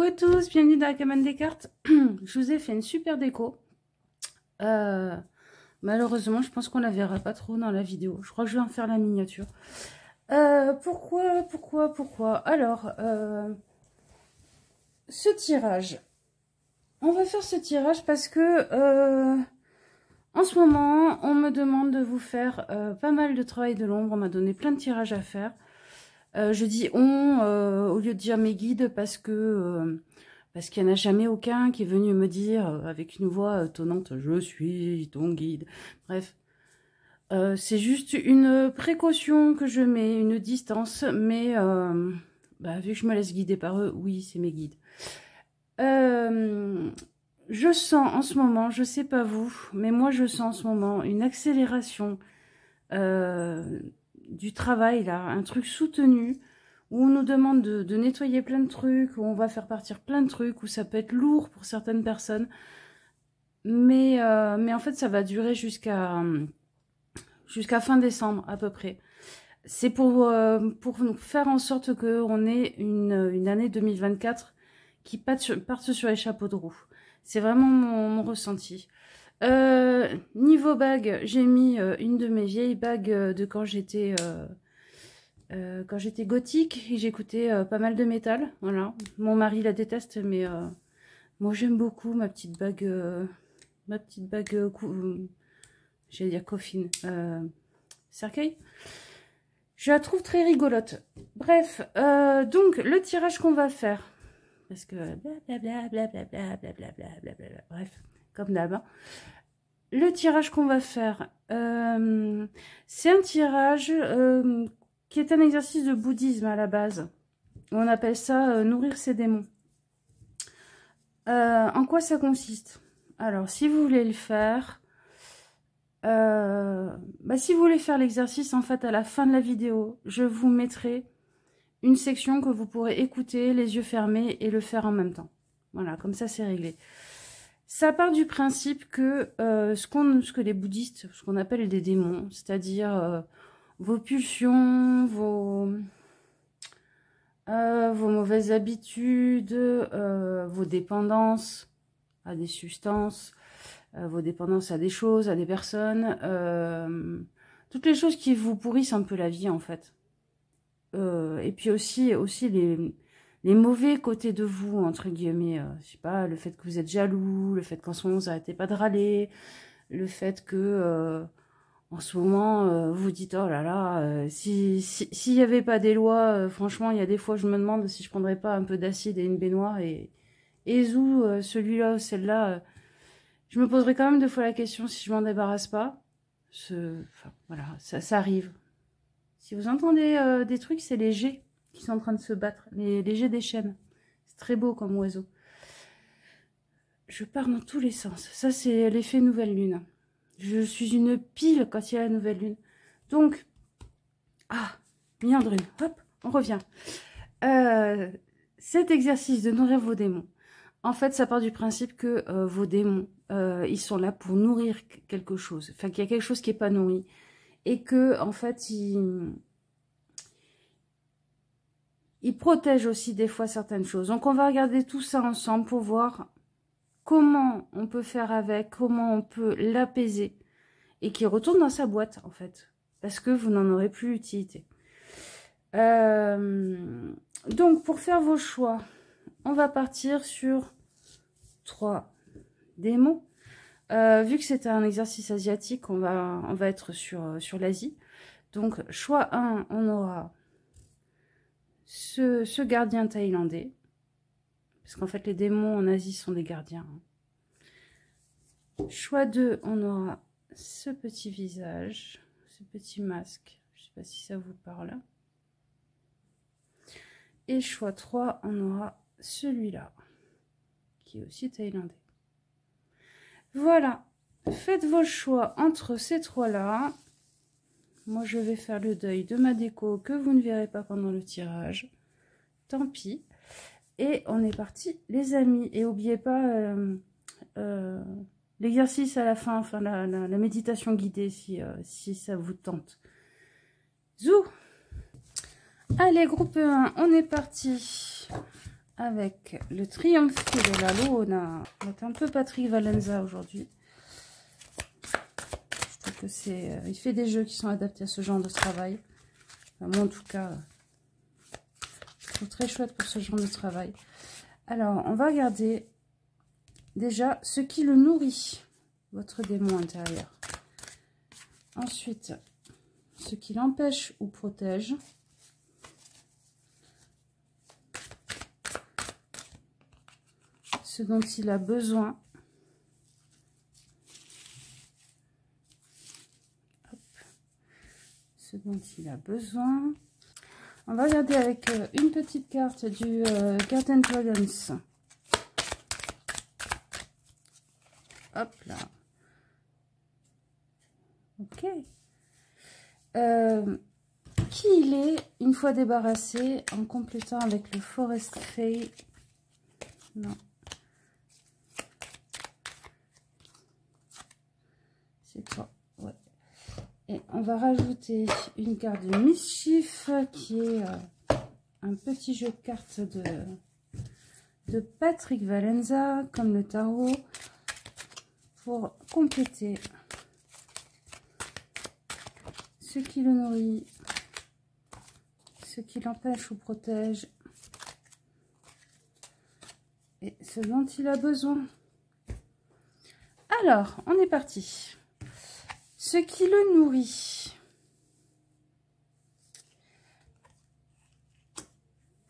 Coucou à tous, bienvenue dans la cabane des cartes. Je vous ai fait une super déco. Malheureusement, je pense qu'on la verra pas trop dans la vidéo. Je crois que je vais en faire la miniature. Pourquoi Alors, ce tirage. On va faire ce tirage parce que en ce moment, on me demande de vous faire pas mal de travail de l'ombre. On m'a donné plein de tirages à faire. Je dis on au lieu de dire mes guides parce qu'il n'y en a jamais aucun qui est venu me dire avec une voix tonnante je suis ton guide. Bref, c'est juste une précaution que je mets, une distance, mais vu que je me laisse guider par eux, oui, c'est mes guides. Je sens en ce moment, je sais pas vous, mais moi je sens en ce moment une accélération du travail là, un truc soutenu où on nous demande de nettoyer plein de trucs, où on va faire partir plein de trucs, où ça peut être lourd pour certaines personnes, mais en fait ça va durer jusqu'à fin décembre à peu près. C'est pour faire en sorte qu'on ait une année 2024 qui parte sur les chapeaux de roue. C'est vraiment mon ressenti. Niveau bague, j'ai mis une de mes vieilles bagues de quand j'étais gothique et j'écoutais pas mal de métal. Voilà, mon mari la déteste, mais moi j'aime beaucoup ma petite bague, j'allais dire coffine, cercueil. Je la trouve très rigolote. Bref, donc le tirage qu'on va faire, parce que bref, comme d'hab. Le tirage qu'on va faire, c'est un tirage qui est un exercice de bouddhisme à la base. On appelle ça nourrir ses démons. En quoi ça consiste? Alors, si vous voulez le faire, si vous voulez faire l'exercice, en fait, à la fin de la vidéo, je vous mettrai une section que vous pourrez écouter les yeux fermés et le faire en même temps. Voilà, comme ça, c'est réglé. Ça part du principe que ce que les bouddhistes, ce qu'on appelle des démons, c'est-à-dire vos pulsions, vos mauvaises habitudes, vos dépendances à des substances, vos dépendances à des choses, à des personnes, toutes les choses qui vous pourrissent un peu la vie en fait. Et puis aussi les mauvais côtés de vous, entre guillemets, je sais pas, le fait que vous êtes jaloux, le fait qu'en ce moment vous n'arrêtez pas de râler, le fait que en ce moment vous dites oh là là, s'il n'y avait pas des lois, franchement il y a des fois je me demande si je prendrais pas un peu d'acide et une baignoire et zou, celui-là ou celle-là, je me poserais quand même deux fois la question si je m'en débarrasse pas. Enfin, voilà, ça arrive. Si vous entendez des trucs, c'est les G qui sont en train de se battre, les jets des chaînes. C'est très beau comme oiseau. Je pars dans tous les sens. Ça, c'est l'effet nouvelle lune. Je suis une pile quand il y a la nouvelle lune. Donc, Liandrune, hop, on revient. Cet exercice de nourrir vos démons, en fait, ça part du principe que vos démons, ils sont là pour nourrir quelque chose. Enfin, qu'il y a quelque chose qui n'est pas nourri. Et que, en fait, il protège aussi des fois certaines choses. Donc, on va regarder tout ça ensemble pour voir comment on peut faire avec, comment on peut l'apaiser et qu'il retourne dans sa boîte, en fait. Parce que vous n'en aurez plus utilité. Donc, pour faire vos choix, on va partir sur 3 démons. Vu que c'est un exercice asiatique, on va être sur l'Asie. Donc, choix 1, on aura ce gardien thaïlandais, parce qu'en fait les démons en Asie sont des gardiens. Choix 2, on aura ce petit visage, ce petit masque, je ne sais pas si ça vous parle. Et choix 3, on aura celui-là, qui est aussi thaïlandais. Voilà, faites vos choix entre ces trois-là. Moi, je vais faire le deuil de ma déco que vous ne verrez pas pendant le tirage. Tant pis. Et on est parti, les amis. Et n'oubliez pas l'exercice à la fin, enfin la méditation guidée si ça vous tente. Zou! Allez, groupe 1, on est parti. avec le Triomphe de la Luna. On est un peu Patrick Valenza aujourd'hui. Je trouve que c'est... il fait des jeux qui sont adaptés à ce genre de travail. Enfin, moi, en tout cas, je trouve très chouette pour ce genre de travail. Alors, on va regarder déjà ce qui le nourrit, votre démon intérieur. Ensuite, ce qui l'empêche ou protège. Ce dont il a besoin. Hop. Ce dont il a besoin. On va regarder avec une petite carte du Garden Dragons. Hop là. Ok. Qui il est une fois débarrassé en complétant avec le Forest Fae. Non. C'est toi. Ouais. Et on va rajouter une carte de Mischief qui est un petit jeu de cartes de Patrick Valenza, comme le tarot, pour compléter ce qui le nourrit, ce qui l'empêche ou protège, et ce dont il a besoin. Alors, on est parti. Ce qui le nourrit.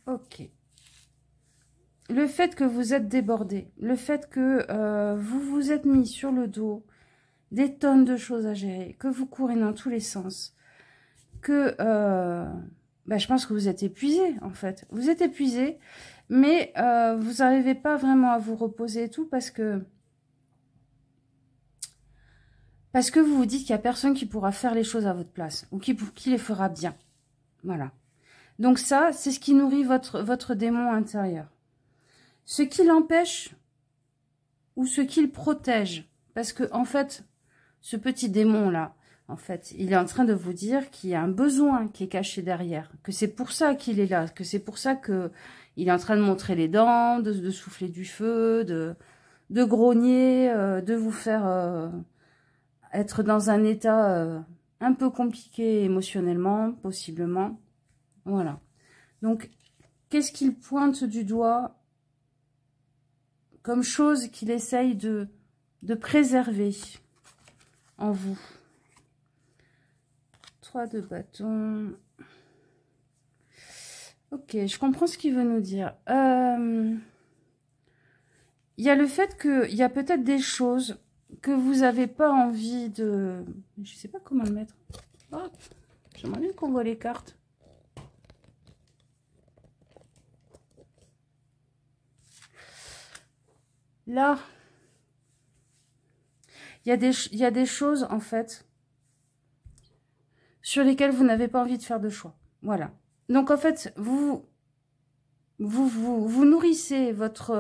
Ok. Le fait que vous êtes débordé, le fait que vous vous êtes mis sur le dos des tonnes de choses à gérer, que vous courez dans tous les sens, que je pense que vous êtes épuisé en fait. Vous êtes épuisé, mais vous n'arrivez pas vraiment à vous reposer et tout parce que vous vous dites qu'il n'y a personne qui pourra faire les choses à votre place ou qui les fera bien. Voilà. Donc ça, c'est ce qui nourrit votre démon intérieur. Ce qui l'empêche ou ce qui le protège. Parce que en fait, ce petit démon-là, en fait, il est en train de vous dire qu'il y a un besoin qui est caché derrière. Que c'est pour ça qu'il est là. Que c'est pour ça qu'il est en train de montrer les dents, de souffler du feu, de grogner, de vous faire... être dans un état un peu compliqué émotionnellement, possiblement. Voilà. Donc, qu'est-ce qu'il pointe du doigt comme chose qu'il essaye de préserver en vous? 3 de bâton. Ok, je comprends ce qu'il veut nous dire. Il y a le fait qu'il y a peut-être des choses que vous n'avez pas envie de... Je sais pas comment le mettre. Oh, j'aimerais bien qu'on voit les cartes. Là, il y a des choses, en fait, sur lesquelles vous n'avez pas envie de faire de choix. Voilà. Donc, en fait, vous nourrissez votre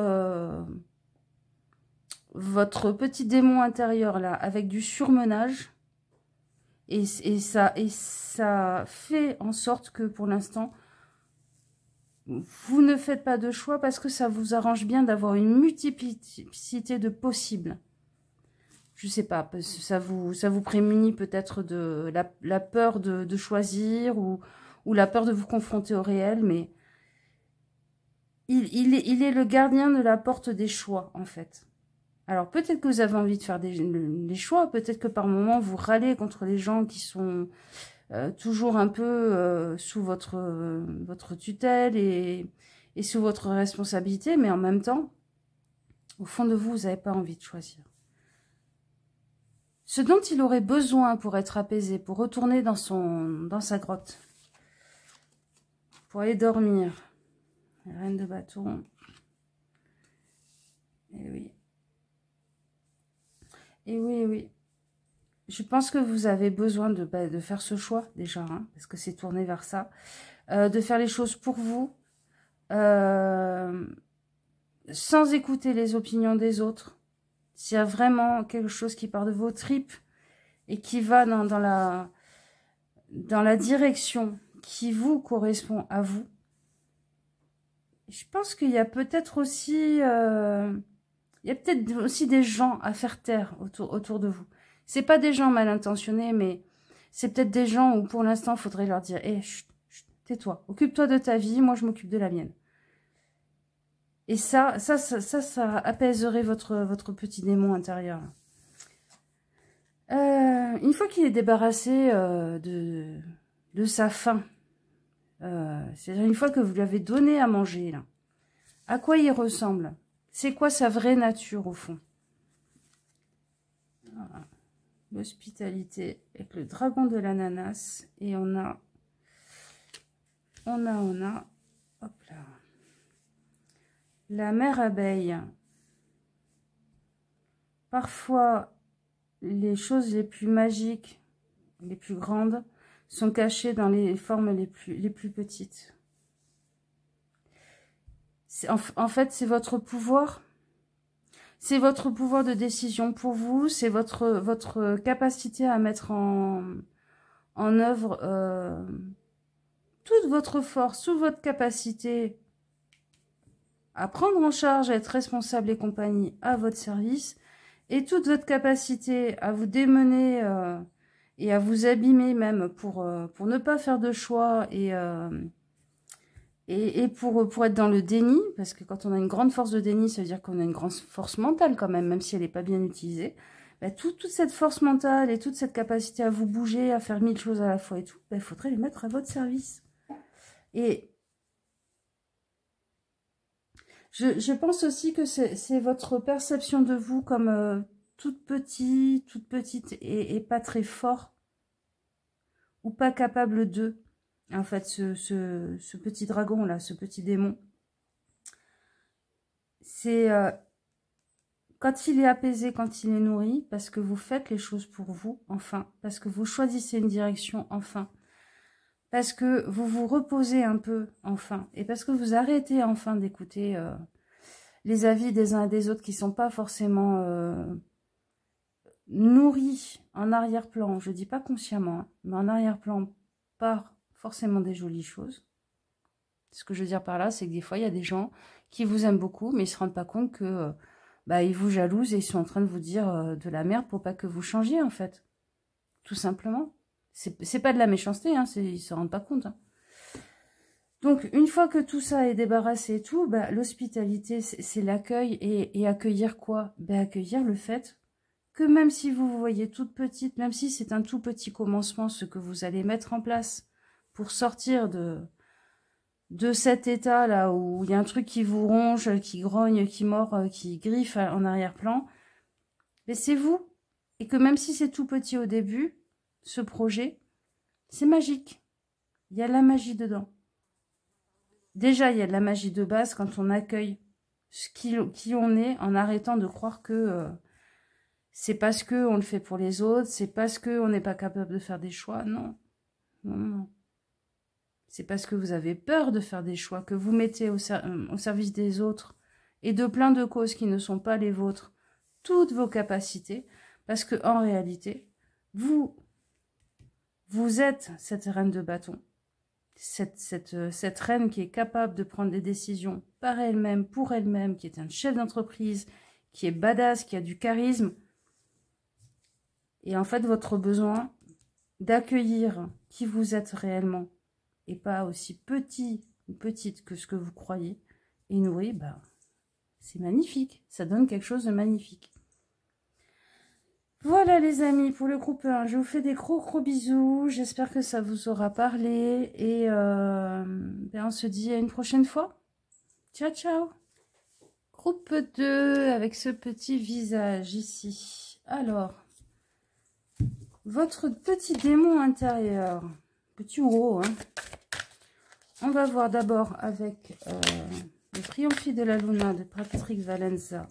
petit démon intérieur, là, avec du surmenage. Et ça fait en sorte que, pour l'instant, vous ne faites pas de choix parce que ça vous arrange bien d'avoir une multiplicité de possibles. Je sais pas, ça vous prémunit peut-être de la peur de choisir ou la peur de vous confronter au réel, mais il est le gardien de la porte des choix, en fait. Alors, peut-être que vous avez envie de faire des choix, peut-être que par moments, vous râlez contre les gens qui sont toujours un peu sous votre tutelle et sous votre responsabilité, mais en même temps, au fond de vous, vous n'avez pas envie de choisir. Ce dont il aurait besoin pour être apaisé, pour retourner dans sa grotte, pour aller dormir. La reine de bâton. Et oui. Et oui, et oui. Je pense que vous avez besoin de faire ce choix, déjà, hein, parce que c'est tourné vers ça. De faire les choses pour vous, sans écouter les opinions des autres. S'il y a vraiment quelque chose qui part de vos tripes et qui va dans la direction qui vous correspond à vous, Je pense qu'il y a peut-être aussi... il y a peut-être aussi des gens à faire taire autour de vous. C'est pas des gens mal intentionnés, mais c'est peut-être des gens où pour l'instant, il faudrait leur dire, hé, tais-toi, occupe-toi de ta vie, moi je m'occupe de la mienne. Et ça apaiserait votre petit démon intérieur. Une fois qu'il est débarrassé de sa faim, c'est-à-dire une fois que vous lui avez donné à manger, là, à quoi il ressemble? C'est quoi sa vraie nature au fond? Voilà. L'hospitalité avec le dragon de l'ananas. Et on a, hop là, la mère abeille. Parfois, les choses les plus magiques, les plus grandes, sont cachées dans les formes les plus petites. En fait, c'est votre pouvoir. C'est votre pouvoir de décision pour vous. C'est votre capacité à mettre en œuvre toute votre force, toute votre capacité à prendre en charge, à être responsable et compagnie à votre service, et toute votre capacité à vous démener et à vous abîmer même pour ne pas faire de choix et pour être dans le déni, parce que quand on a une grande force de déni, ça veut dire qu'on a une grande force mentale quand même si elle n'est pas bien utilisée. Bah, toute cette force mentale et toute cette capacité à vous bouger, à faire 1000 choses à la fois et tout, bah, il faudrait les mettre à votre service. Et je pense aussi que c'est votre perception de vous comme toute petite et pas très fort, ou pas capable de. En fait, ce petit dragon-là, ce petit démon, c'est quand il est apaisé, quand il est nourri, parce que vous faites les choses pour vous, enfin, parce que vous choisissez une direction, enfin, parce que vous vous reposez un peu, enfin, et parce que vous arrêtez enfin d'écouter les avis des uns et des autres qui ne sont pas forcément nourris en arrière-plan, je ne dis pas consciemment, hein, mais en arrière-plan par forcément des jolies choses. Ce que je veux dire par là, c'est que des fois, il y a des gens qui vous aiment beaucoup, mais ils ne se rendent pas compte que ils vous jalousent et ils sont en train de vous dire de la merde pour pas que vous changiez, en fait. Tout simplement. C'est pas de la méchanceté, hein, ils ne se rendent pas compte. Hein. Donc, une fois que tout ça est débarrassé et tout, l'hospitalité, c'est l'accueil. Et accueillir quoi? Accueillir le fait que même si vous vous voyez toute petite, même si c'est un tout petit commencement, ce que vous allez mettre en place pour sortir de cet état-là où il y a un truc qui vous ronge, qui grogne, qui mord, qui griffe en arrière-plan, mais c'est vous. Et que même si c'est tout petit au début, ce projet, c'est magique. Il y a la magie dedans. Déjà, il y a de la magie de base quand on accueille qui on est en arrêtant de croire que c'est parce qu'on le fait pour les autres, c'est parce qu'on n'est pas capable de faire des choix. Non, non, non. C'est parce que vous avez peur de faire des choix, que vous mettez au service des autres et de plein de causes qui ne sont pas les vôtres, toutes vos capacités, parce que en réalité, vous êtes cette reine de bâton, cette reine qui est capable de prendre des décisions par elle-même, pour elle-même, qui est un chef d'entreprise, qui est badass, qui a du charisme. Et en fait, votre besoin d'accueillir qui vous êtes réellement, et pas aussi petit ou petite que ce que vous croyez, et nourri, c'est magnifique. Ça donne quelque chose de magnifique. Voilà les amis, pour le groupe 1, je vous fais des gros bisous. J'espère que ça vous aura parlé. Et on se dit à une prochaine fois. Ciao, ciao. Groupe 2, avec ce petit visage ici. Alors, votre petit démon intérieur, petit ou gros, hein. On va voir d'abord avec le Triomphe de la Luna de Patrick Valenza,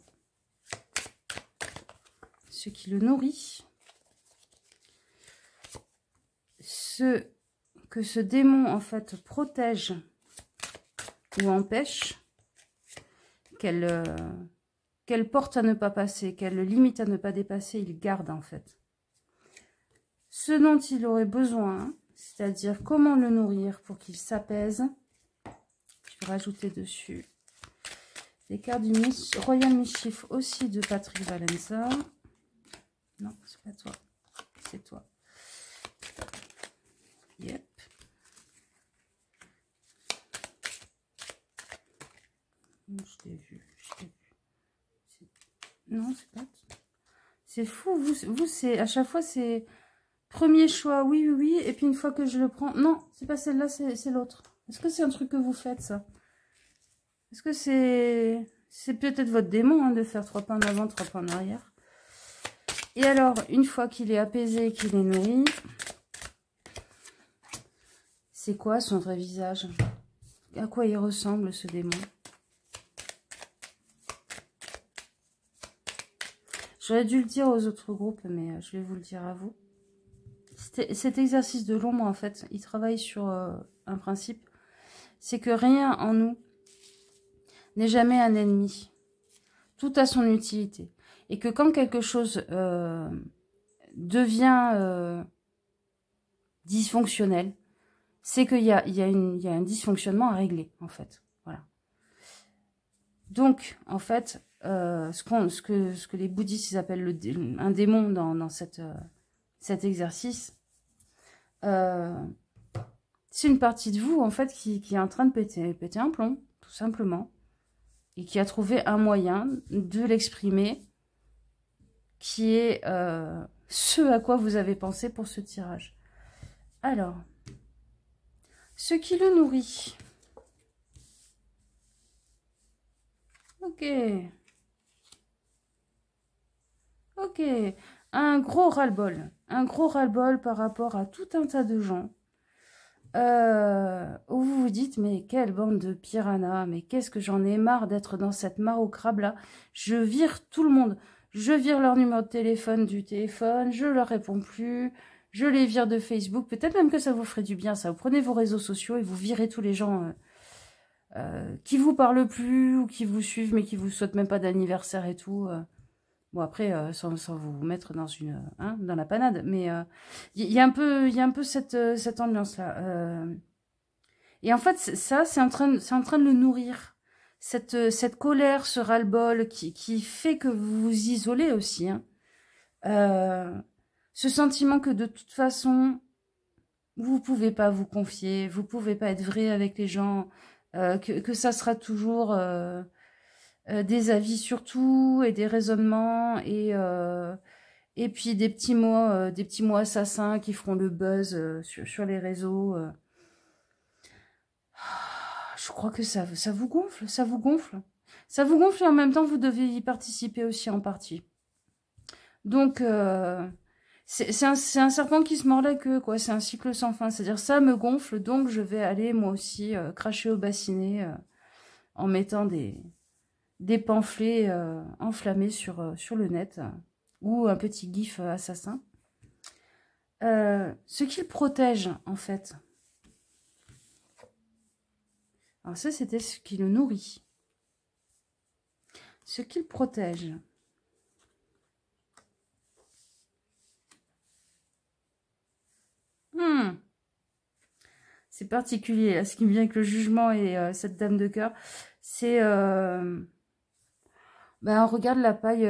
ce qui le nourrit, ce que ce démon en fait protège ou empêche, quelle porte à ne pas passer, quelle limite à ne pas dépasser, il garde en fait. Ce dont il aurait besoin, c'est-à-dire comment le nourrir pour qu'il s'apaise. Je vais rajouter dessus les cartes du Royal Mischief aussi de Patrick Valenza. Non, c'est pas toi. C'est toi. Yep. Je t'ai vu. Non, c'est pas... C'est fou. Vous c'est... À chaque fois, c'est... Premier choix, oui, oui, oui. Et puis une fois que je le prends... Non, c'est pas celle-là, c'est l'autre. Est-ce que c'est un truc que vous faites, ça? Est-ce que c'est... C'est peut-être votre démon, hein, de faire 3 pas en avant, 3 pas en arrière. Et alors, une fois qu'il est apaisé, qu'il est nourri... C'est quoi son vrai visage? À quoi il ressemble, ce démon? J'aurais dû le dire aux autres groupes, mais je vais vous le dire à vous. Cet exercice de l'ombre, en fait, il travaille sur un principe. C'est que rien en nous n'est jamais un ennemi. Tout a son utilité. Et que quand quelque chose devient dysfonctionnel, c'est qu'il y a un dysfonctionnement à régler, en fait. Voilà. Donc, en fait, ce que les bouddhistes ils appellent un démon dans cet exercice, c'est une partie de vous, en fait, qui est en train de péter un plomb, tout simplement. Et qui a trouvé un moyen de l'exprimer, qui est ce à quoi vous avez pensé pour ce tirage. Alors, ce qui le nourrit. Ok. Ok. Un gros ras-le-bol. Un gros ras-le-bol par rapport à tout un tas de gens. Où vous vous dites, mais quelle bande de piranhas, mais qu'est-ce que j'en ai marre d'être dans cette mare au crabe là. Je vire tout le monde. Je vire leur numéro de téléphone du téléphone, je leur réponds plus, je les vire de Facebook. Peut-être même que ça vous ferait du bien, ça. Vous prenez vos réseaux sociaux et vous virez tous les gens qui vous parlent plus ou qui vous suivent mais qui vous souhaitent même pas d'anniversaire et tout. Bon, après, sans vous mettre dans dans la panade, mais il y a un peu cette ambiance-là. Et en fait, ça, c'est en train de le nourrir. Cette colère, ce ras-le-bol qui fait que vous vous isolez aussi. Hein. Ce sentiment que de toute façon, vous pouvez pas vous confier, vous pouvez pas être vrai avec les gens, que ça sera toujours... des avis sur tout et des raisonnements et puis des petits mots assassins qui feront le buzz sur les réseaux. Je crois que ça vous gonfle, ça vous gonfle. Ça vous gonfle et en même temps vous devez y participer aussi en partie. Donc c'est un serpent qui se mord la queue, quoi. C'est un cycle sans fin. C'est-à-dire ça me gonfle, donc je vais aller moi aussi cracher au bassinet en mettant des pamphlets enflammés sur le net, ou un petit gif assassin. Ce qu'il protège, en fait. Alors ça, c'était ce qui le nourrit. Ce qu'il protège. C'est particulier, là, ce qui me vient avec le jugement et cette dame de cœur. C'est... on regarde la paille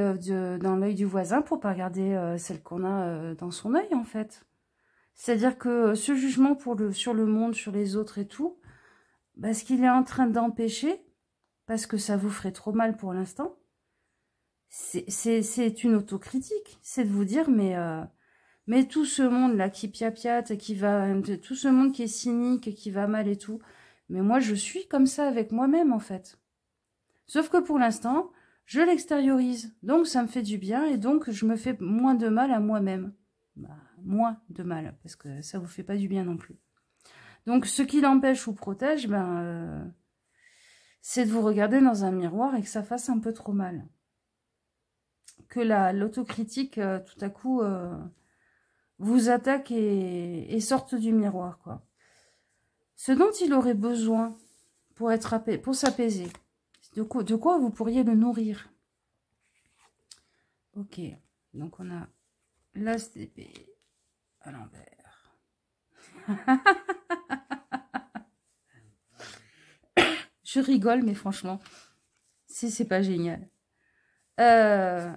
dans l'œil du voisin pour pas regarder celle qu'on a dans son œil, en fait. C'est-à-dire que ce jugement sur le monde, sur les autres et tout, ce qu'il est en train d'empêcher, parce que ça vous ferait trop mal pour l'instant, c'est une autocritique. C'est de vous dire, mais tout ce monde-là qui piapiate, tout ce monde qui est cynique, qui va mal et tout, mais moi, je suis comme ça avec moi-même, en fait. Sauf que pour l'instant... je l'extériorise, donc ça me fait du bien et donc je me fais moins de mal à moi-même. Moins de mal, parce que ça vous fait pas du bien non plus. Donc ce qui l'empêche ou protège, c'est de vous regarder dans un miroir et que ça fasse un peu trop mal. Que l'autocritique, tout à coup, vous attaque et sorte du miroir, quoi. Ce dont il aurait besoin pour s'apaiser. De quoi vous pourriez le nourrir? Ok, donc on a l'as d'épée à l'envers. Je rigole, mais franchement, c'est pas génial. Ce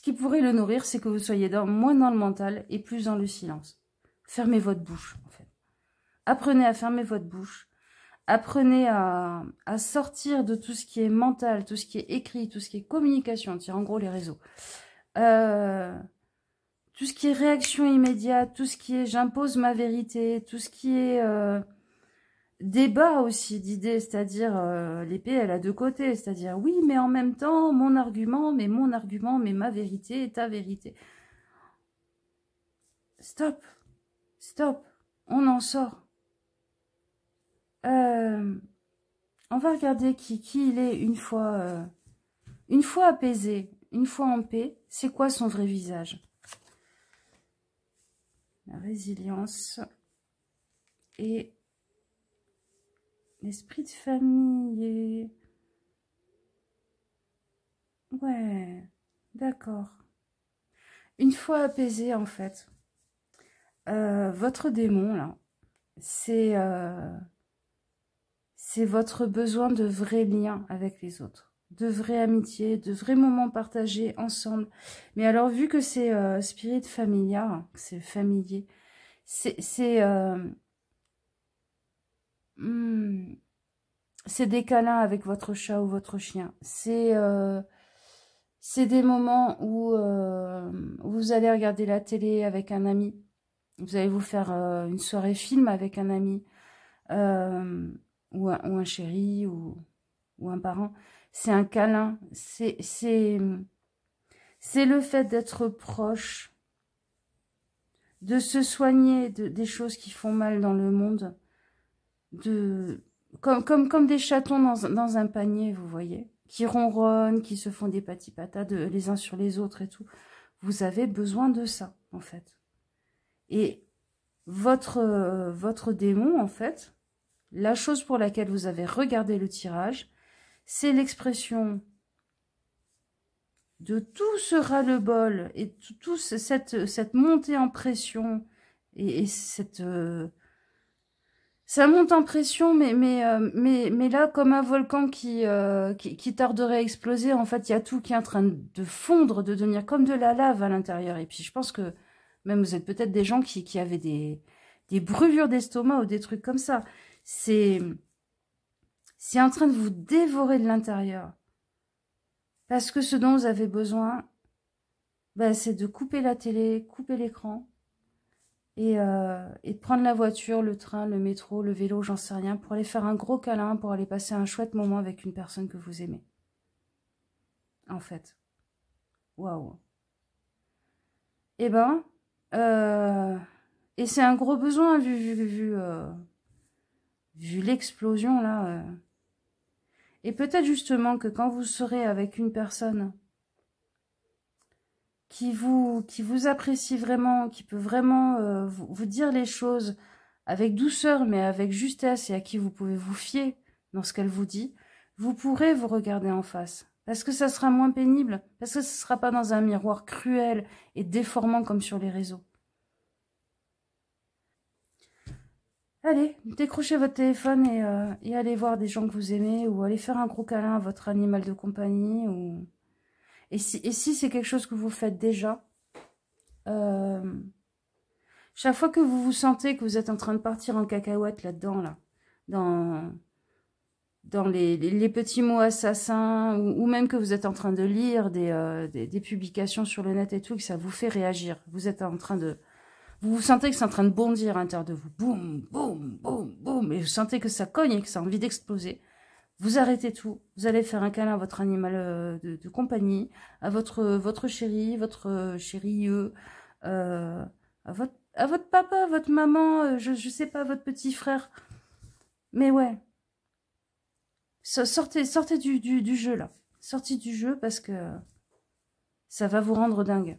qui pourrait le nourrir, c'est que vous soyez moins dans le mental et plus dans le silence. Fermez votre bouche, en fait. Apprenez à fermer votre bouche. Apprenez à sortir de tout ce qui est mental, tout ce qui est écrit, tout ce qui est communication, en gros les réseaux. Tout ce qui est réaction immédiate, tout ce qui est j'impose ma vérité, tout ce qui est débat aussi d'idées, c'est-à-dire l'épée elle a deux côtés, c'est-à-dire oui mais en même temps mon argument, mais ma vérité, ta vérité. Stop, stop, on en sort. On va regarder qui il est une fois apaisé, une fois en paix. C'est quoi son vrai visage? La résilience et l'esprit de famille. Ouais, d'accord. Une fois apaisé, en fait, votre démon, là, c'est votre besoin de vrais liens avec les autres, de vraies amitiés, de vrais moments partagés ensemble. Mais alors, vu que c'est spirit familiar, c'est familier, c'est des câlins avec votre chat ou votre chien. C'est des moments où vous allez regarder la télé avec un ami. Vous allez vous faire une soirée film avec un ami. Ou un chéri ou un parent. C'est un câlin. C'est le fait d'être proche, de se soigner des choses qui font mal dans le monde, comme des chatons dans un panier, vous voyez, qui ronronnent, qui se font des patis-patas les uns sur les autres et tout. Vous avez besoin de ça, en fait. Et votre démon, en fait, la chose pour laquelle vous avez regardé le tirage, c'est l'expression de tout ce ras-le-bol et toute cette montée en pression et cette... ça monte en pression, mais là, comme un volcan qui tarderait à exploser, en fait, il y a tout qui est en train de fondre, de devenir comme de la lave à l'intérieur. Et puis, je pense que même vous êtes peut-être des gens qui avaient des brûlures d'estomac ou des trucs comme ça. C'est en train de vous dévorer de l'intérieur. Parce que ce dont vous avez besoin, bah, c'est de couper la télé, couper l'écran, et de prendre la voiture, le train, le métro, le vélo, j'en sais rien, pour aller faire un gros câlin, pour aller passer un chouette moment avec une personne que vous aimez. En fait. Waouh. Eh ben, et c'est un gros besoin, vu l'explosion, là. Et peut-être justement que quand vous serez avec une personne qui vous apprécie vraiment, qui peut vraiment vous dire les choses avec douceur, mais avec justesse, et à qui vous pouvez vous fier dans ce qu'elle vous dit, vous pourrez vous regarder en face. Parce que ça sera moins pénible, parce que ce ne sera pas dans un miroir cruel et déformant comme sur les réseaux. Allez, décrochez votre téléphone et allez voir des gens que vous aimez, ou allez faire un gros câlin à votre animal de compagnie, ou... Et si c'est quelque chose que vous faites déjà, chaque fois que vous vous sentez que vous êtes en train de partir en cacahuète là-dedans, là, dans les petits mots assassins, ou même que vous êtes en train de lire des publications sur le net et tout, que ça vous fait réagir. Vous êtes en train de... Vous sentez que c'est en train de bondir à l'intérieur de vous. Boum, boum, boum, boum. Et vous sentez que ça cogne et que ça a envie d'exploser. Vous arrêtez tout, vous allez faire un câlin à votre animal de compagnie, à votre chéri, votre chérie, à votre papa, votre maman, je sais pas, votre petit frère. Mais ouais, sortez du jeu là. Sortez du jeu parce que ça va vous rendre dingue.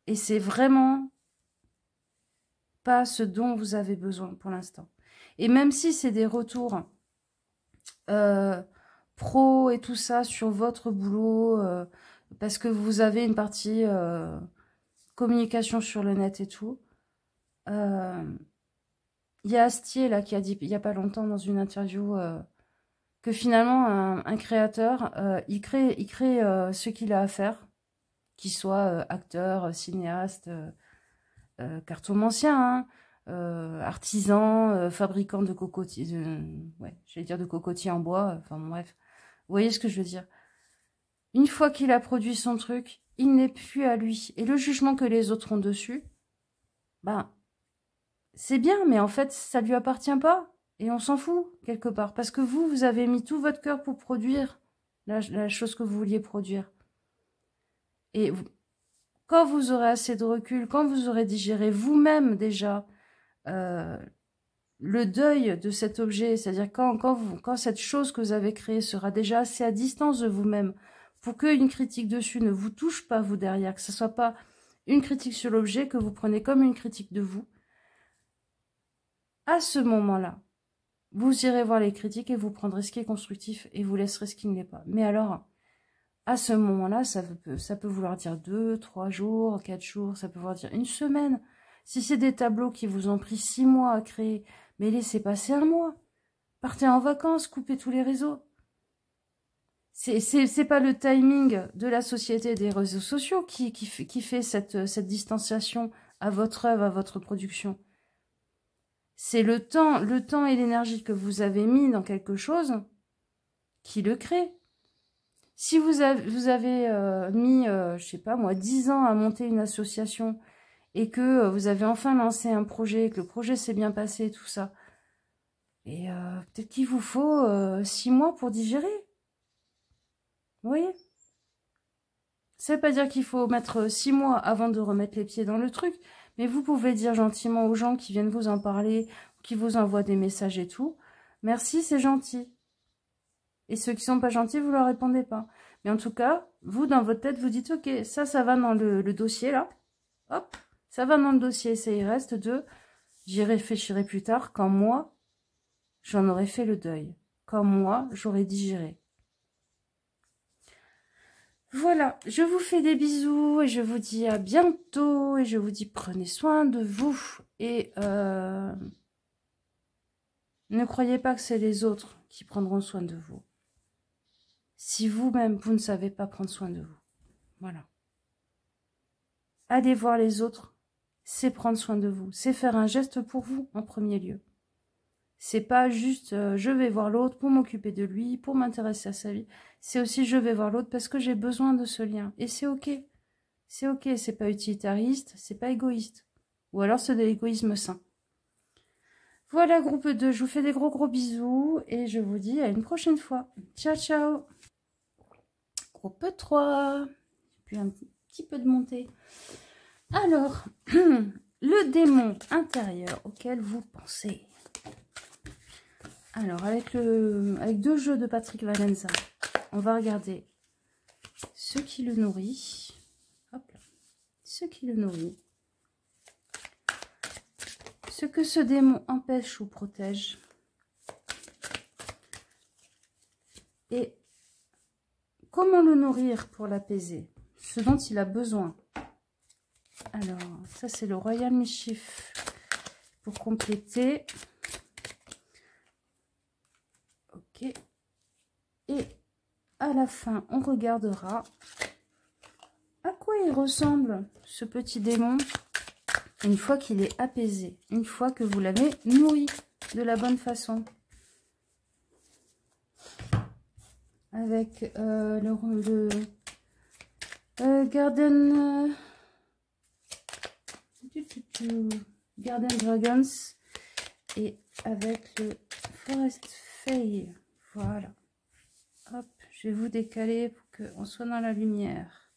Et c'est vraiment pas ce dont vous avez besoin pour l'instant. Et même si c'est des retours... pro et tout ça sur votre boulot, parce que vous avez une partie communication sur le net et tout. Il y a Astier là qui a dit il n'y a pas longtemps dans une interview que finalement, un créateur, il crée ce qu'il a à faire, qu'il soit acteur, cinéaste, cartomancien, hein, artisan, fabricant de cocotiers, ouais, j'allais dire de cocotiers en bois, enfin bon, bref. Vous voyez ce que je veux dire? Une fois qu'il a produit son truc, il n'est plus à lui. Et le jugement que les autres ont dessus, ben, c'est bien, mais en fait, ça lui appartient pas. Et on s'en fout, quelque part. Parce que vous avez mis tout votre cœur pour produire la chose que vous vouliez produire. Et quand vous aurez assez de recul, quand vous aurez digéré vous-même déjà le deuil de cet objet, c'est-à-dire quand cette chose que vous avez créée sera déjà assez à distance de vous-même pour qu'une critique dessus ne vous touche pas, vous, derrière, que ce ne soit pas une critique sur l'objet que vous prenez comme une critique de vous, à ce moment-là, vous irez voir les critiques et vous prendrez ce qui est constructif et vous laisserez ce qui ne l'est pas. Mais alors, à ce moment-là, ça peut vouloir dire 2, 3 jours, 4 jours, ça peut vouloir dire une semaine. Si c'est des tableaux qui vous ont pris 6 mois à créer, mais laissez passer un mois. Partez en vacances, coupez tous les réseaux. C'est pas le timing de la société des réseaux sociaux qui fait cette distanciation à votre œuvre, à votre production. C'est le temps et l'énergie que vous avez mis dans quelque chose qui le crée. Si vous avez mis, je sais pas moi, 10 ans à monter une association et que vous avez enfin lancé un projet, que le projet s'est bien passé, tout ça, et peut-être qu'il vous faut 6 mois pour digérer. Vous voyez? Ça veut pas dire qu'il faut mettre 6 mois avant de remettre les pieds dans le truc, mais vous pouvez dire gentiment aux gens qui viennent vous en parler, qui vous envoient des messages et tout, merci, c'est gentil. Et ceux qui sont pas gentils, vous leur répondez pas. Mais en tout cas, vous, dans votre tête, vous dites, ok, ça va dans le dossier, là. Hop, ça va dans le dossier. Ça y reste j'y réfléchirai plus tard, quand moi, j'en aurai fait le deuil. Quand moi, j'aurai digéré. Voilà, je vous fais des bisous et je vous dis à bientôt. Et je vous dis, prenez soin de vous. Et ne croyez pas que c'est les autres qui prendront soin de vous. Si vous-même, vous ne savez pas prendre soin de vous. Voilà. Aller voir les autres, c'est prendre soin de vous. C'est faire un geste pour vous, en premier lieu. C'est pas juste je vais voir l'autre pour m'occuper de lui, pour m'intéresser à sa vie. C'est aussi je vais voir l'autre parce que j'ai besoin de ce lien. Et c'est ok. C'est ok, c'est pas utilitariste, c'est pas égoïste. Ou alors c'est de l'égoïsme sain. Voilà, groupe 2, je vous fais des gros bisous et je vous dis à une prochaine fois. Ciao, ciao. Groupe 3. Puis un petit peu de montée. Alors, le démon intérieur auquel vous pensez. Alors, avec 2 jeux de Patrick Valenza, on va regarder ce qui le nourrit. Hop là. Ce qui le nourrit. Ce que ce démon empêche ou protège. Et comment le nourrir pour l'apaiser. Ce dont il a besoin. Alors, ça c'est le Royal Mischief. Pour compléter. Ok. Et à la fin, on regardera à quoi il ressemble ce petit démon une fois qu'il est apaisé, une fois que vous l'avez nourri de la bonne façon. Avec le Garden Garden Dragons et avec le Forest Fae. Voilà. Hop, je vais vous décaler pour qu'on soit dans la lumière.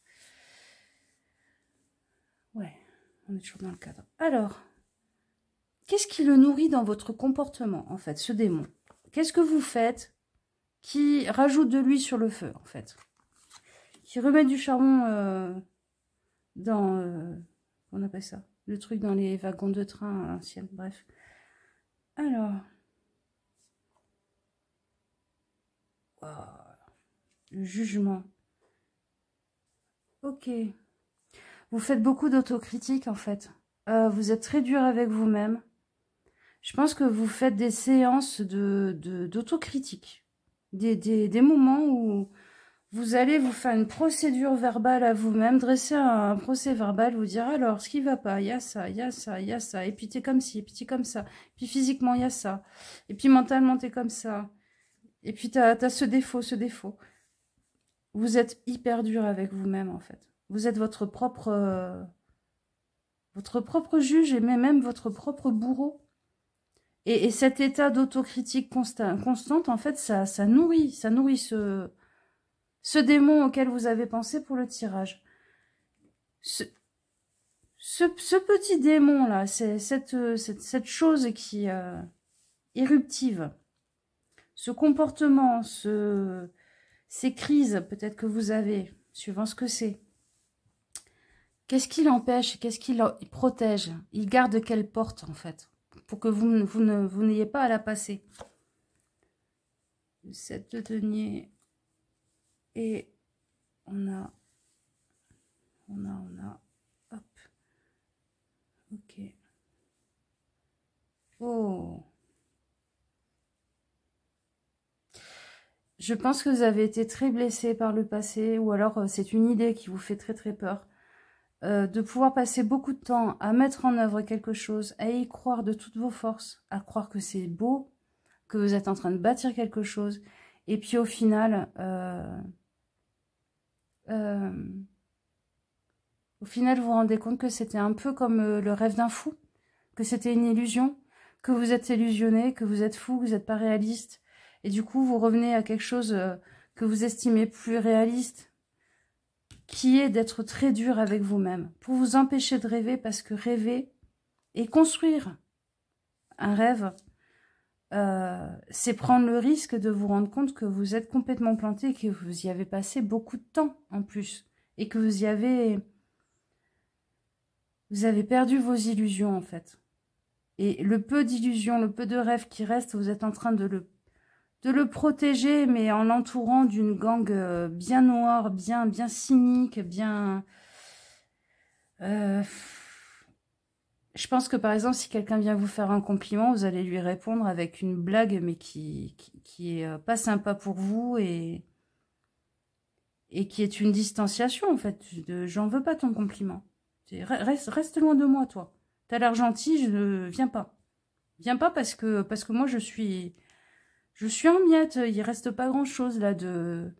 Ouais, on est toujours dans le cadre. Alors, qu'est-ce qui le nourrit dans votre comportement, en fait, ce démon? Qu'est-ce que vous faites qui rajoute de l'huile sur le feu, en fait? Qui remet du charbon dans... on appelle ça? Le truc dans les wagons de train à l'ancienne, bref. Alors... Wow. Le jugement. Ok. Vous faites beaucoup d'autocritique, en fait. Vous êtes très dur avec vous-même. Je pense que vous faites des séances d'autocritique. Des moments où vous allez vous faire une procédure verbale à vous-même, dresser un procès verbal, vous dire alors ce qui va pas, il y a ça, il y a ça, il y a ça, et puis t'es comme ci, et puis t'es comme ça, puis physiquement il y a ça, et puis mentalement t'es comme ça, et puis t'as ce défaut, ce défaut. Vous êtes hyper dur avec vous-même en fait. Vous êtes votre propre juge et même votre propre bourreau. Et cet état d'autocritique constante, en fait, ça nourrit ce démon auquel vous avez pensé pour le tirage. Ce petit démon-là, c'est cette chose qui éruptive, ce comportement, ces crises peut-être que vous avez, suivant ce que c'est. Qu'est-ce qui l'empêche? Qu'est-ce qui il protège? Il garde quelle porte, en fait, pour que vous n'ayez pas à la passer. Le 7 de denier. Et on a. Hop. Ok. Oh. Je pense que vous avez été très blessé par le passé, ou alors c'est une idée qui vous fait très très peur. De pouvoir passer beaucoup de temps à mettre en œuvre quelque chose, à y croire de toutes vos forces, à croire que c'est beau, que vous êtes en train de bâtir quelque chose, et puis au final, vous vous rendez compte que c'était un peu comme le rêve d'un fou, que c'était une illusion, que vous êtes illusionné, que vous êtes fou, que vous n'êtes pas réaliste, et du coup vous revenez à quelque chose que vous estimez plus réaliste, qui est d'être très dur avec vous-même, pour vous empêcher de rêver, parce que rêver et construire un rêve, c'est prendre le risque de vous rendre compte que vous êtes complètement planté, que vous y avez passé beaucoup de temps en plus, et que vous avez perdu vos illusions en fait. Et le peu d'illusions, le peu de rêves qui reste, vous êtes en train de le protéger, mais en l'entourant d'une gang bien noire, bien cynique, bien... je pense que par exemple, si quelqu'un vient vous faire un compliment, vous allez lui répondre avec une blague, mais qui est pas sympa pour vous et qui est une distanciation en fait. J'en veux pas ton compliment. Reste loin de moi, toi. T'as l'air gentil, je ne viens pas. Viens pas parce que moi je suis en miettes. Il reste pas grand chose là de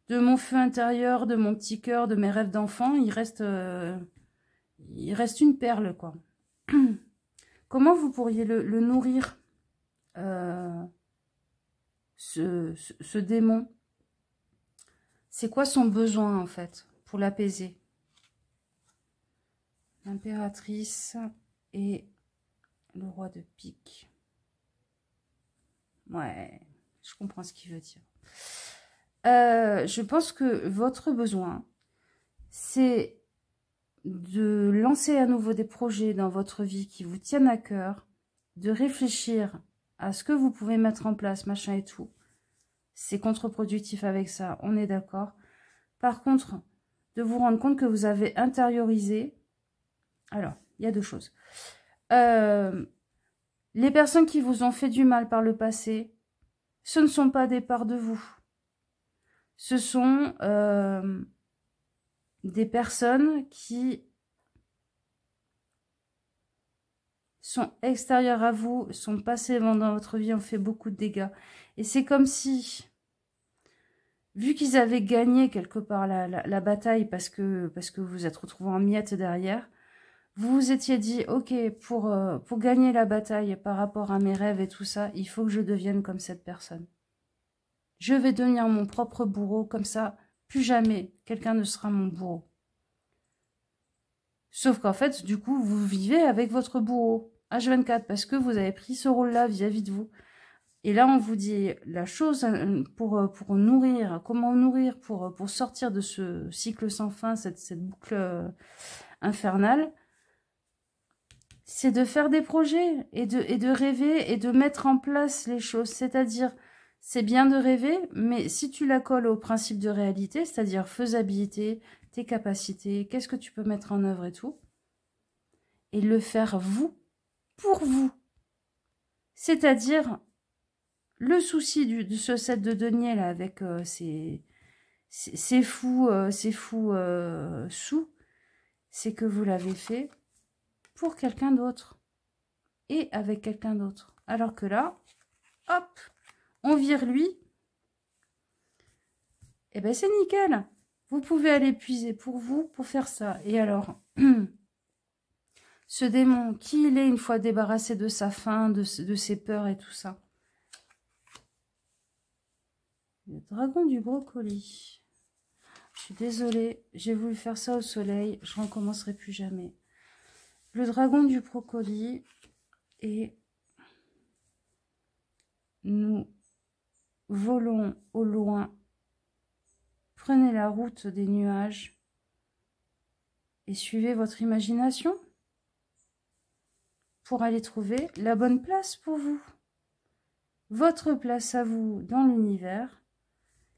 mon feu intérieur, de mon petit cœur, de mes rêves d'enfant. Il reste une perle quoi. Comment vous pourriez le nourrir, ce démon? C'est quoi son besoin, en fait, pour l'apaiser? L'impératrice et le roi de pique. Ouais, je comprends ce qu'il veut dire. Je pense que votre besoin, c'est de lancer à nouveau des projets dans votre vie qui vous tiennent à cœur, de réfléchir à ce que vous pouvez mettre en place, machin et tout. C'est contre-productif avec ça, on est d'accord. Par contre, de vous rendre compte que vous avez intériorisé... Alors, il y a deux choses. Les personnes qui vous ont fait du mal par le passé, ce ne sont pas des parts de vous. Ce sont des personnes qui sont extérieures à vous, sont passées dans votre vie, ont fait beaucoup de dégâts. Et c'est comme si, vu qu'ils avaient gagné quelque part la bataille parce que vous vous êtes retrouvés en miettes derrière, vous vous étiez dit, ok, pour gagner la bataille par rapport à mes rêves et tout ça, il faut que je devienne comme cette personne. Je vais devenir mon propre bourreau, comme ça, plus jamais quelqu'un ne sera mon bourreau. Sauf qu'en fait, du coup, vous vivez avec votre bourreau, H24, parce que vous avez pris ce rôle-là vis-à-vis de vous. Et là, on vous dit la chose pour nourrir, comment nourrir pour sortir de ce cycle sans fin, cette boucle infernale, c'est de faire des projets et de rêver et de mettre en place les choses. C'est-à-dire, c'est bien de rêver, mais si tu la colles au principe de réalité, c'est-à-dire faisabilité, tes capacités, qu'est-ce que tu peux mettre en œuvre et tout, et le faire vous, pour vous. C'est-à-dire le souci de ce set de denier là avec ces fous sous, c'est que vous l'avez fait pour quelqu'un d'autre et avec quelqu'un d'autre. Alors que là, hop, on vire lui, et ben c'est nickel. Vous pouvez aller puiser pour vous pour faire ça. Et alors, ce démon, qui il est une fois débarrassé de sa faim, de ses peurs et tout ça? Le dragon du brocoli. Je suis désolée, j'ai voulu faire ça au soleil, je ne recommencerai plus jamais. Le dragon du brocoli et nous volons au loin. Prenez la route des nuages et suivez votre imagination pour aller trouver la bonne place pour vous. Votre place à vous dans l'univers,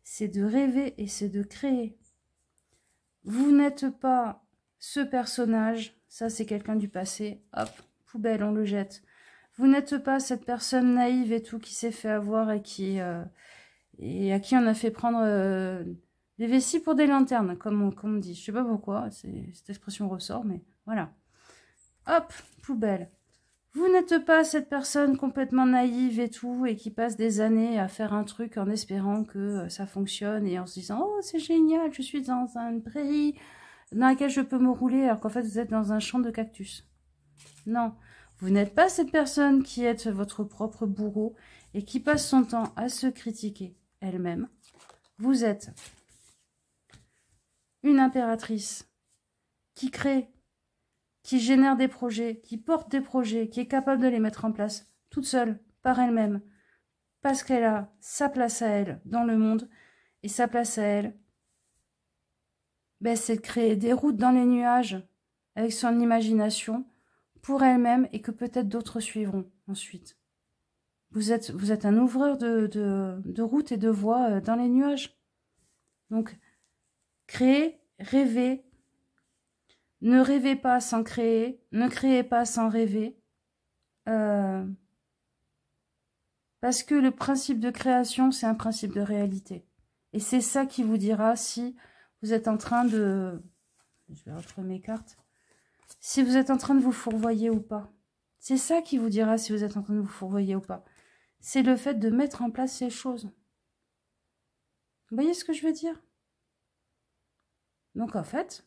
c'est de rêver et c'est de créer. Vous n'êtes pas ce personnage, ça c'est quelqu'un du passé, hop, poubelle, on le jette. Vous n'êtes pas cette personne naïve et tout qui s'est fait avoir et à qui on a fait prendre des vessies pour des lanternes, comme on dit. Je sais pas pourquoi, cette expression ressort, mais voilà. Hop, poubelle. Vous n'êtes pas cette personne complètement naïve et tout, et qui passe des années à faire un truc en espérant que ça fonctionne, et en se disant « Oh, c'est génial, je suis dans une prairie dans laquelle je peux me rouler, alors qu'en fait, vous êtes dans un champ de cactus. » Non, vous n'êtes pas cette personne qui est votre propre bourreau et qui passe son temps à se critiquer elle-même. Vous êtes une impératrice qui crée, qui génère des projets, qui porte des projets, qui est capable de les mettre en place toute seule, par elle-même, parce qu'elle a sa place à elle dans le monde, et sa place à elle, ben, c'est de créer des routes dans les nuages avec son imagination pour elle-même et que peut-être d'autres suivront ensuite. Vous êtes un ouvreur de routes et de voies dans les nuages. Donc, créez, rêvez. Ne rêvez pas sans créer. Ne créez pas sans rêver. Parce que le principe de création, c'est un principe de réalité. Et c'est ça qui vous dira si vous êtes en train de... Je vais retrouver mes cartes. Si vous êtes en train de vous fourvoyer ou pas. C'est ça qui vous dira si vous êtes en train de vous fourvoyer ou pas. C'est le fait de mettre en place ces choses. Vous voyez ce que je veux dire? Donc en fait,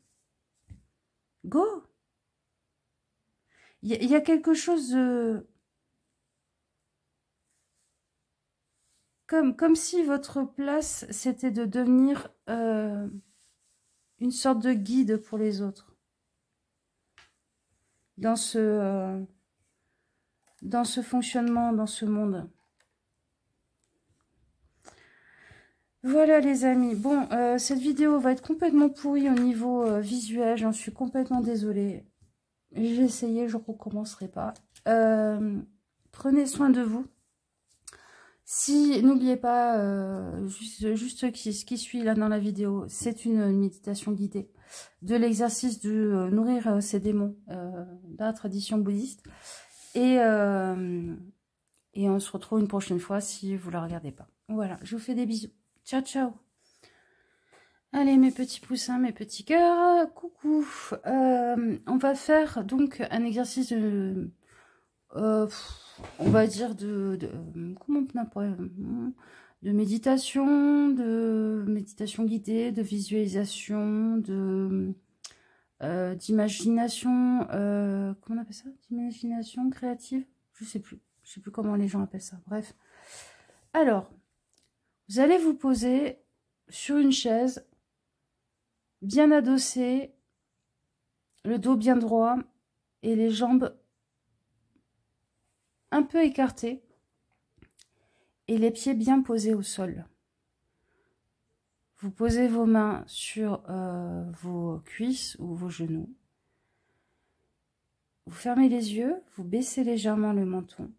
go! Il y a quelque chose de... Comme si votre place, c'était de devenir une sorte de guide pour les autres. Dans ce fonctionnement, dans ce monde. Voilà les amis. Bon, cette vidéo va être complètement pourrie au niveau visuel. J'en suis complètement désolée. J'ai essayé, je ne recommencerai pas. Prenez soin de vous. Si, n'oubliez pas, juste ce qui suit là dans la vidéo, c'est une méditation guidée de l'exercice de nourrir ses démons dans la tradition bouddhiste. Et on se retrouve une prochaine fois si vous ne la regardez pas. Voilà, je vous fais des bisous. Ciao, ciao. Allez, mes petits poussins, mes petits cœurs, coucou. On va faire donc un exercice de... on va dire comment on appelle, de méditation guidée, de visualisation, d'imagination, comment on appelle ça, d'imagination créative, je sais plus comment les gens appellent ça. Bref, alors vous allez vous poser sur une chaise bien adossée, le dos bien droit et les jambes un peu écartés et les pieds bien posés au sol. Vous posez vos mains sur vos cuisses ou vos genoux. Vous fermez les yeux, vous baissez légèrement le menton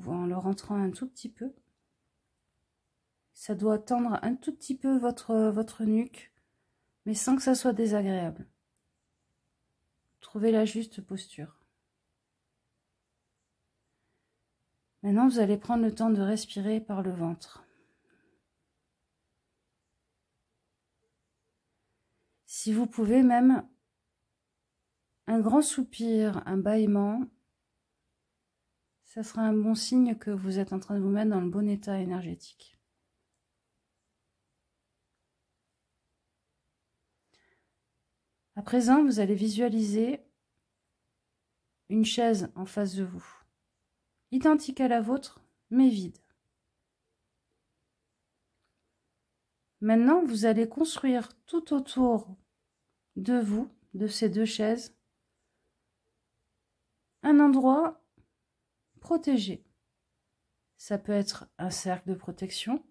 en le rentrant un tout petit peu. Ça doit tendre un tout petit peu votre nuque, mais sans que ça soit désagréable. Trouvez la juste posture. Maintenant, vous allez prendre le temps de respirer par le ventre. Si vous pouvez même, un grand soupir, un bâillement, ça sera un bon signe que vous êtes en train de vous mettre dans le bon état énergétique. À présent, vous allez visualiser une chaise en face de vous, identique à la vôtre, mais vide. Maintenant, vous allez construire tout autour de vous, de ces deux chaises, un endroit protégé. Ça peut être un cercle de protection,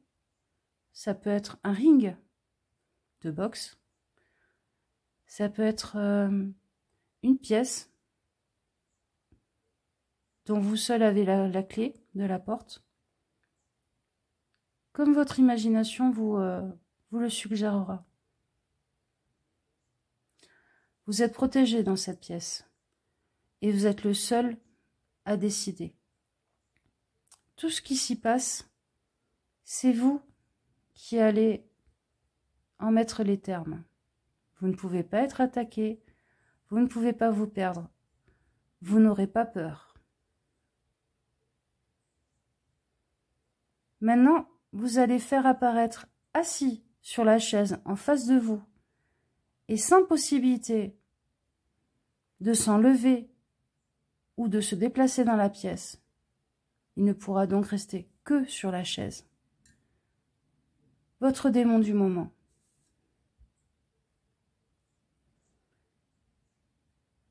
ça peut être un ring de boxe, ça peut être une pièce dont vous seul avez la clé de la porte, comme votre imagination vous le suggérera. Vous êtes protégé dans cette pièce et vous êtes le seul à décider. Tout ce qui s'y passe, c'est vous qui allez en mettre les termes. Vous ne pouvez pas être attaqué, vous ne pouvez pas vous perdre, vous n'aurez pas peur. Maintenant, vous allez faire apparaître assis sur la chaise en face de vous et sans possibilité de s'enlever ou de se déplacer dans la pièce. Il ne pourra donc rester que sur la chaise. Votre démon du moment.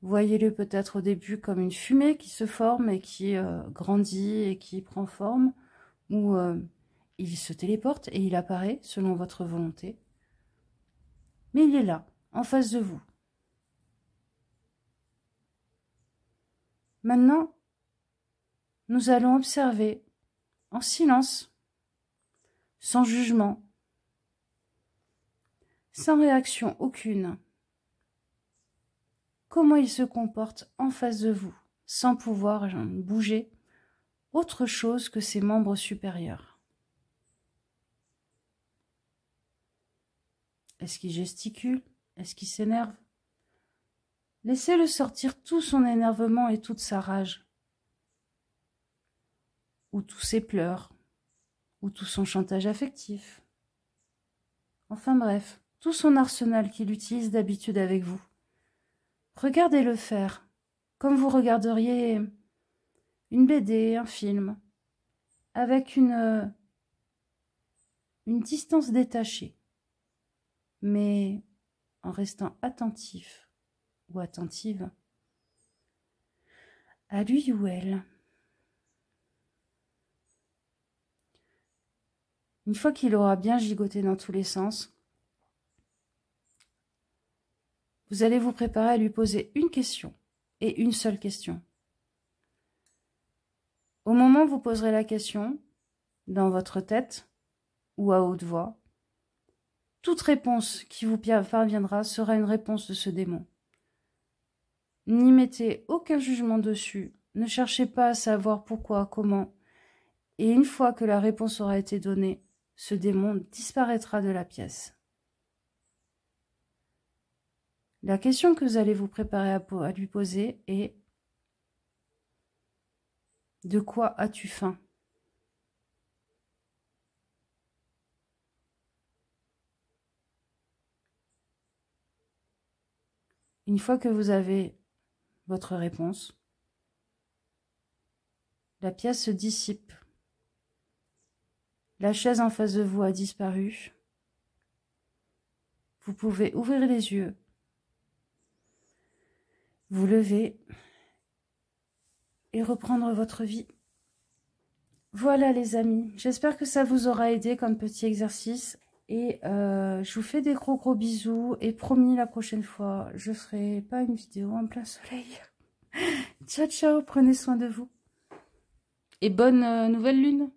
Voyez-le peut-être au début comme une fumée qui se forme et qui grandit et qui prend forme, ou il se téléporte et il apparaît selon votre volonté. Mais il est là, en face de vous. Maintenant, nous allons observer en silence, sans jugement, sans réaction aucune, comment il se comporte en face de vous, sans pouvoir bouger autre chose que ses membres supérieurs. Est-ce qu'il gesticule? Est-ce qu'il s'énerve? Laissez-le sortir tout son énervement et toute sa rage, ou tous ses pleurs, ou tout son chantage affectif. Enfin bref, tout son arsenal qu'il utilise d'habitude avec vous. Regardez-le faire, comme vous regarderiez une BD, un film, avec une distance détachée, mais en restant attentif ou attentive à lui ou elle. Une fois qu'il aura bien gigoté dans tous les sens, vous allez vous préparer à lui poser une question, et une seule question. Au moment où vous poserez la question, dans votre tête ou à haute voix, toute réponse qui vous parviendra sera une réponse de ce démon. N'y mettez aucun jugement dessus, ne cherchez pas à savoir pourquoi, comment, et une fois que la réponse aura été donnée, ce démon disparaîtra de la pièce. La question que vous allez vous préparer à lui poser est: de quoi as-tu faim? Une fois que vous avez votre réponse, la pièce se dissipe. La chaise en face de vous a disparu. Vous pouvez ouvrir les yeux, vous lever et reprendre votre vie. Voilà les amis, j'espère que ça vous aura aidé comme petit exercice. Et je vous fais des gros bisous. Et promis, la prochaine fois, je ne ferai pas une vidéo en plein soleil. Ciao, ciao, prenez soin de vous. Et bonne nouvelle lune.